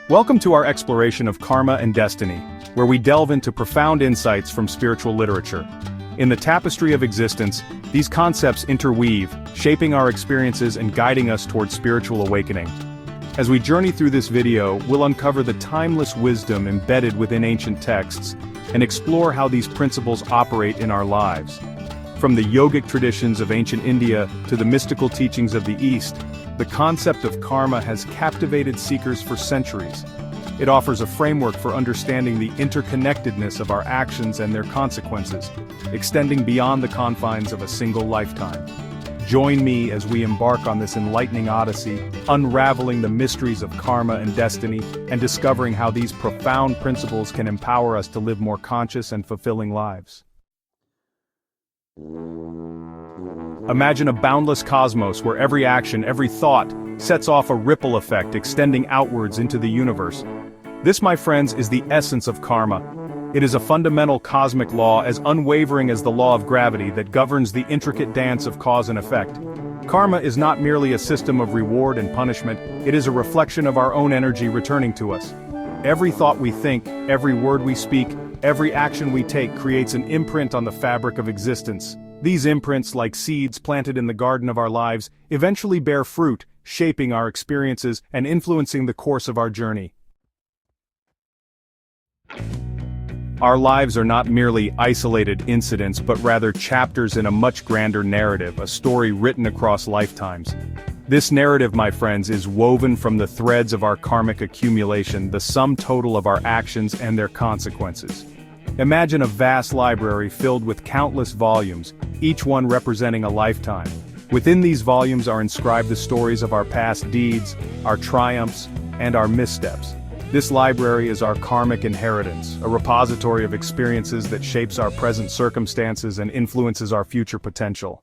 Welcome to our exploration of karma and destiny, where we delve into profound insights from spiritual literature. In the tapestry of existence, these concepts interweave, shaping our experiences and guiding us towards spiritual awakening. As we journey through this video, we'll uncover the timeless wisdom embedded within ancient texts, and explore how these principles operate in our lives. From the yogic traditions of ancient India to the mystical teachings of the East, the concept of karma has captivated seekers for centuries. It offers a framework for understanding the interconnectedness of our actions and their consequences, extending beyond the confines of a single lifetime. Join me as we embark on this enlightening odyssey, unraveling the mysteries of karma and destiny, and discovering how these profound principles can empower us to live more conscious and fulfilling lives. Imagine a boundless cosmos where every action, every thought, sets off a ripple effect extending outwards into the universe. This, my friends, is the essence of karma. It is a fundamental cosmic law as unwavering as the law of gravity that governs the intricate dance of cause and effect. Karma is not merely a system of reward and punishment, it is a reflection of our own energy returning to us. Every thought we think, every word we speak, every action we take creates an imprint on the fabric of existence. These imprints, like seeds planted in the garden of our lives, eventually bear fruit, shaping our experiences and influencing the course of our journey. Our lives are not merely isolated incidents but rather chapters in a much grander narrative, a story written across lifetimes. This narrative, my friends, is woven from the threads of our karmic accumulation, the sum total of our actions and their consequences. Imagine a vast library filled with countless volumes, each one representing a lifetime. Within these volumes are inscribed the stories of our past deeds, our triumphs, and our missteps. This library is our karmic inheritance, a repository of experiences that shapes our present circumstances and influences our future potential.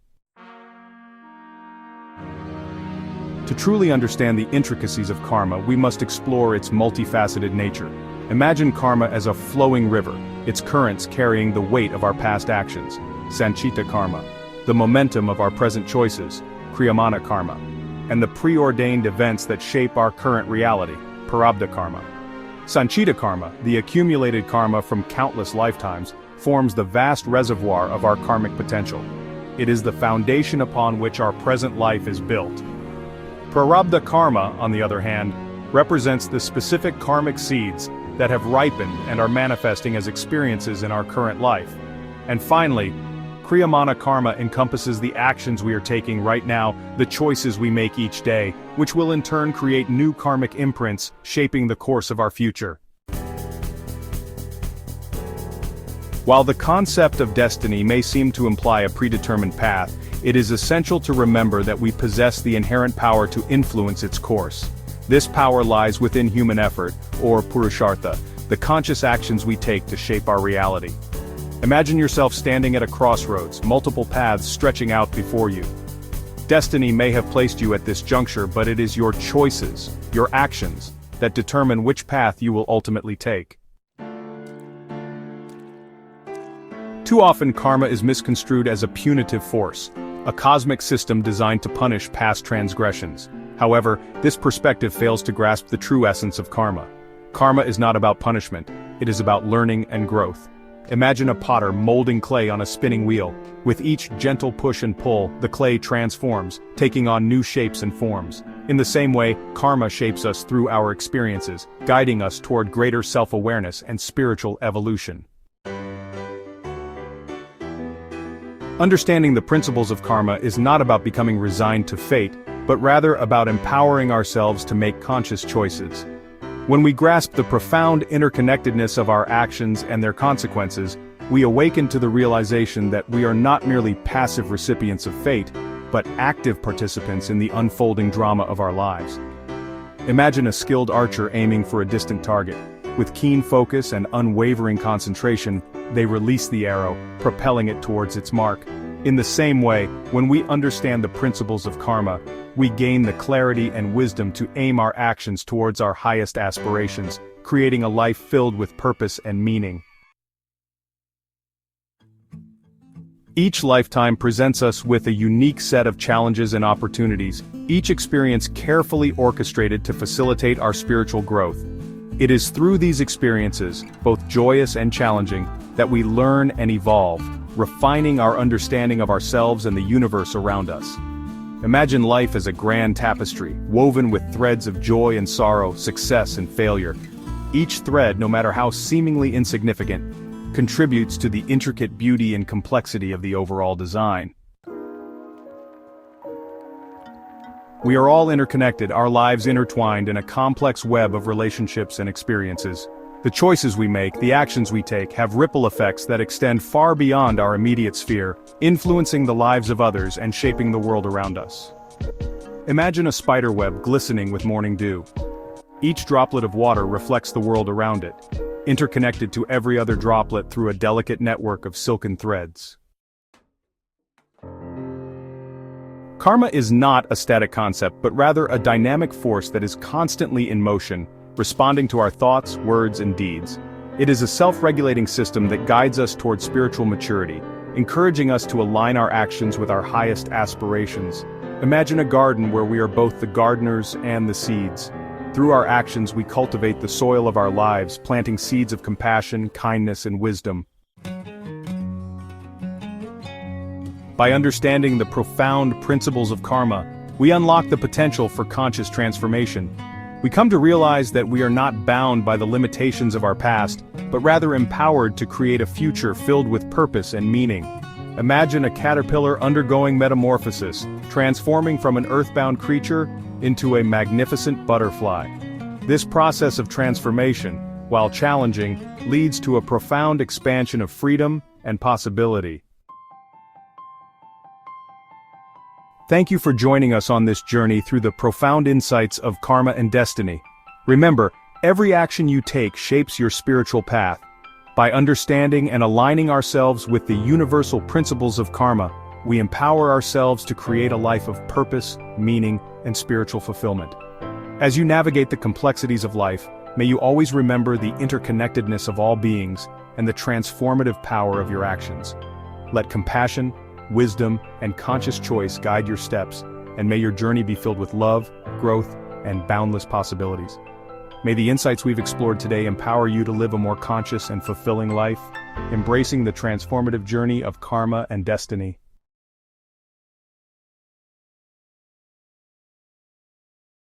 To truly understand the intricacies of karma, we must explore its multifaceted nature. Imagine karma as a flowing river, its currents carrying the weight of our past actions, Sanchita karma, the momentum of our present choices, Kriyamana karma, and the preordained events that shape our current reality, Prarabdha karma. Sanchita karma, the accumulated karma from countless lifetimes, forms the vast reservoir of our karmic potential. It is the foundation upon which our present life is built. Prarabdha karma, on the other hand, represents the specific karmic seeds that have ripened and are manifesting as experiences in our current life. And finally, Kriyamana karma encompasses the actions we are taking right now, the choices we make each day, which will in turn create new karmic imprints, shaping the course of our future. While the concept of destiny may seem to imply a predetermined path, it is essential to remember that we possess the inherent power to influence its course. This power lies within human effort, or purushartha, the conscious actions we take to shape our reality. Imagine yourself standing at a crossroads, multiple paths stretching out before you. Destiny may have placed you at this juncture, but it is your choices, your actions, that determine which path you will ultimately take. Too often karma is misconstrued as a punitive force, a cosmic system designed to punish past transgressions. However, this perspective fails to grasp the true essence of karma. Karma is not about punishment, it is about learning and growth. Imagine a potter molding clay on a spinning wheel. With each gentle push and pull, the clay transforms, taking on new shapes and forms. In the same way, karma shapes us through our experiences, guiding us toward greater self-awareness and spiritual evolution. Understanding the principles of karma is not about becoming resigned to fate, but rather about empowering ourselves to make conscious choices. When we grasp the profound interconnectedness of our actions and their consequences, we awaken to the realization that we are not merely passive recipients of fate, but active participants in the unfolding drama of our lives. Imagine a skilled archer aiming for a distant target. With keen focus and unwavering concentration, they release the arrow, propelling it towards its mark. In the same way, when we understand the principles of karma, we gain the clarity and wisdom to aim our actions towards our highest aspirations, creating a life filled with purpose and meaning. Each lifetime presents us with a unique set of challenges and opportunities, each experience carefully orchestrated to facilitate our spiritual growth. It is through these experiences, both joyous and challenging, that we learn and evolve, refining our understanding of ourselves and the universe around us. Imagine life as a grand tapestry, woven with threads of joy and sorrow, success and failure. Each thread, no matter how seemingly insignificant, contributes to the intricate beauty and complexity of the overall design. We are all interconnected, our lives intertwined in a complex web of relationships and experiences. The choices we make, the actions we take, have ripple effects that extend far beyond our immediate sphere, influencing the lives of others and shaping the world around us. Imagine a spider web glistening with morning dew. Each droplet of water reflects the world around it, interconnected to every other droplet through a delicate network of silken threads. Karma is not a static concept, but rather a dynamic force that is constantly in motion, responding to our thoughts, words, and deeds. It is a self-regulating system that guides us toward spiritual maturity, encouraging us to align our actions with our highest aspirations. Imagine a garden where we are both the gardeners and the seeds. Through our actions we cultivate the soil of our lives, planting seeds of compassion, kindness, and wisdom. By understanding the profound principles of karma, we unlock the potential for conscious transformation. We come to realize that we are not bound by the limitations of our past, but rather empowered to create a future filled with purpose and meaning. Imagine a caterpillar undergoing metamorphosis, transforming from an earthbound creature into a magnificent butterfly. This process of transformation, while challenging, leads to a profound expansion of freedom and possibility. Thank you for joining us on this journey through the profound insights of karma and destiny. Remember, every action you take shapes your spiritual path. By understanding and aligning ourselves with the universal principles of karma, we empower ourselves to create a life of purpose, meaning, and spiritual fulfillment. As you navigate the complexities of life, may you always remember the interconnectedness of all beings and the transformative power of your actions. Let compassion, wisdom, and conscious choice guide your steps, and may your journey be filled with love, growth, and boundless possibilities. May the insights we've explored today empower you to live a more conscious and fulfilling life, embracing the transformative journey of karma and destiny.